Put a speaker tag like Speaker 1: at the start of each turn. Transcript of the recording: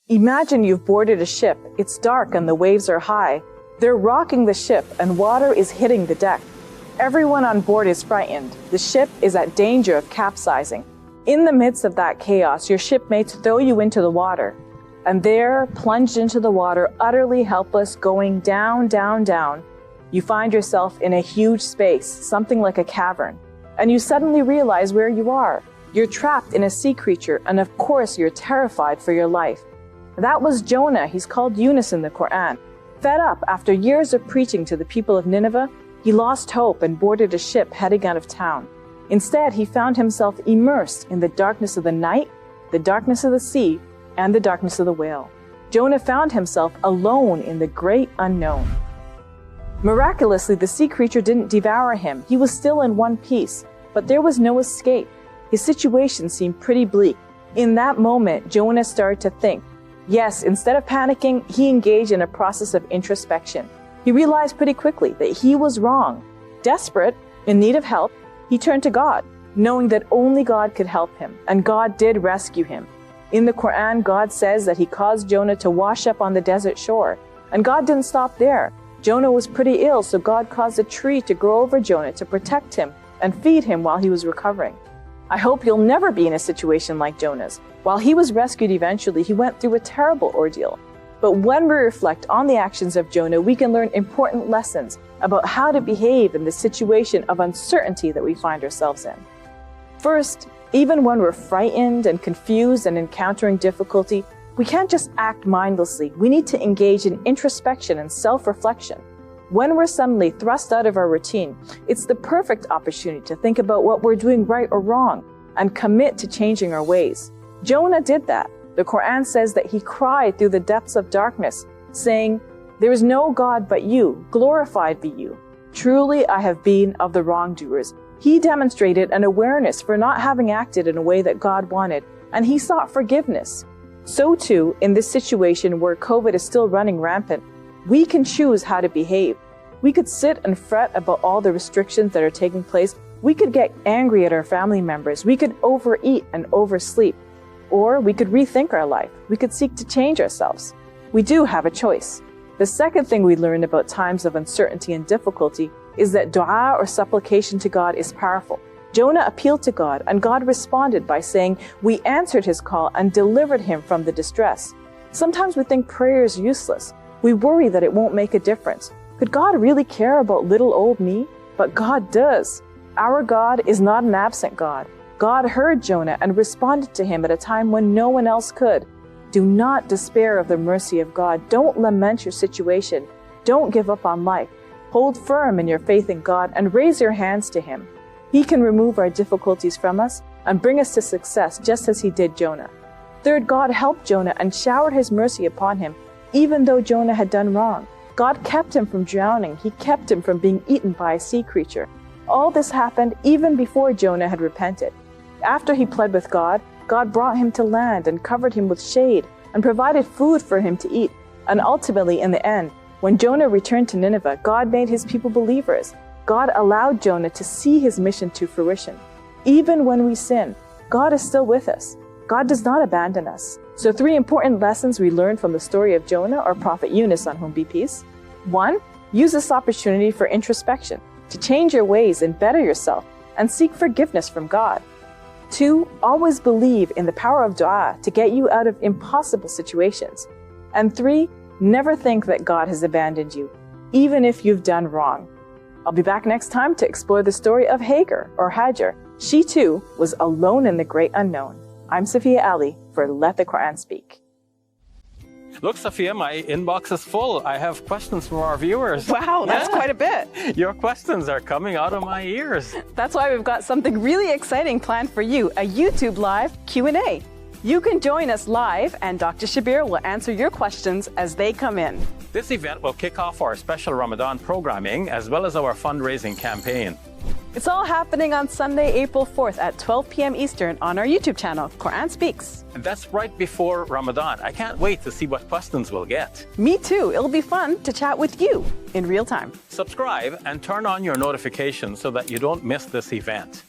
Speaker 1: Imagine you've boarded a ship. It's dark and the waves are high. They're rocking the ship and water is hitting the deck. Everyone on board is frightened. The ship is at danger of capsizing. In the midst of that chaos, your shipmates throw you into the water. And there, plunged into the water, utterly helpless, going down, down, down, you find yourself in a huge space, something like a cavern. And you suddenly realize where you are. You're trapped in a sea creature, and of course you're terrified for your life. That was Jonah. He's called Yunus in the Quran. Fed up after years of preaching to the people of Nineveh, he lost hope and boarded a ship heading out of town. Instead, he found himself immersed in the darkness of the night, the darkness of the sea, and the darkness of the whale. Jonah found himself alone in the great unknown. Miraculously, the sea creature didn't devour him. He was still in one piece, but there was no escape. His situation seemed pretty bleak. In that moment, Jonah started to think. Yes, instead of panicking, he engaged in a process of introspection. He realized pretty quickly that he was wrong. Desperate, in need of help, he turned to God, knowing that only God could help him, and God did rescue him. In the Quran, God says that he caused Jonah to wash up on the desert shore, and God didn't stop there. Jonah was pretty ill, so God caused a tree to grow over Jonah to protect him and feed him while he was recovering. I hope you'll never be in a situation like Jonah's. While he was rescued eventually, he went through a terrible ordeal. But when we reflect on the actions of Jonah, we can learn important lessons about how to behave in the situation of uncertainty that we find ourselves in. First, even when we're frightened and confused and encountering difficulty, we can't just act mindlessly. We need to engage in introspection and self-reflection. When we're suddenly thrust out of our routine, it's the perfect opportunity to think about what we're doing right or wrong and commit to changing our ways. Jonah did that. The Quran says that he cried through the depths of darkness, saying, "There is no God but you, glorified be you. Truly I have been of the wrongdoers." He demonstrated an awareness for not having acted in a way that God wanted, and he sought forgiveness. So too, in this situation where COVID is still running rampant, we can choose how to behave. We could sit and fret about all the restrictions that are taking place. We could get angry at our family members. We could overeat and oversleep. Or we could rethink our life. We could seek to change ourselves. We do have a choice. The second thing we learn about times of uncertainty and difficulty is that dua or supplication to God is powerful. Jonah appealed to God, and God responded by saying, "We answered his call and delivered him from the distress." Sometimes we think prayer is useless. We worry that it won't make a difference. Could God really care about little old me? But God does. Our God is not an absent God. God heard Jonah and responded to him at a time when no one else could. Do not despair of the mercy of God. Don't lament your situation. Don't give up on life. Hold firm in your faith in God and raise your hands to him. He can remove our difficulties from us and bring us to success just as he did Jonah. Third, God helped Jonah and showered his mercy upon him, even though Jonah had done wrong. God kept him from drowning. He kept him from being eaten by a sea creature. All this happened even before Jonah had repented. After he pled with God, God brought him to land and covered him with shade and provided food for him to eat. And ultimately, in the end, when Jonah returned to Nineveh, God made his people believers. God allowed Jonah to see his mission to fruition. Even when we sin, God is still with us. God does not abandon us. So 3 important lessons we learned from the story of Jonah or Prophet Yunus, on whom be peace. 1, use this opportunity for introspection, to change your ways and better yourself, and seek forgiveness from God. 2, always believe in the power of dua to get you out of impossible situations. And 3, never think that God has abandoned you, even if you've done wrong. I'll be back next time to explore the story of Hagar, or Hajar. She too was alone in the great unknown. I'm Safiyyah Ally for Let the Quran Speak.
Speaker 2: Look, Safiyyah, my inbox is full. I have questions from our viewers.
Speaker 1: Wow, that's quite a bit.
Speaker 2: Your questions are coming out of my ears.
Speaker 1: That's why we've got something really exciting planned for you, a YouTube Live Q&A. You can join us live, and Dr. Shabir will answer your questions as they come in.
Speaker 2: This event will kick off our special Ramadan programming as well as our fundraising campaign.
Speaker 1: It's all happening on Sunday, April 4th at 12 p.m. Eastern on our YouTube channel, Quran Speaks.
Speaker 2: And that's right before Ramadan. I can't wait to see what questions we'll get.
Speaker 1: Me too. It'll be fun to chat with you in real time.
Speaker 2: Subscribe and turn on your notifications so that you don't miss this event.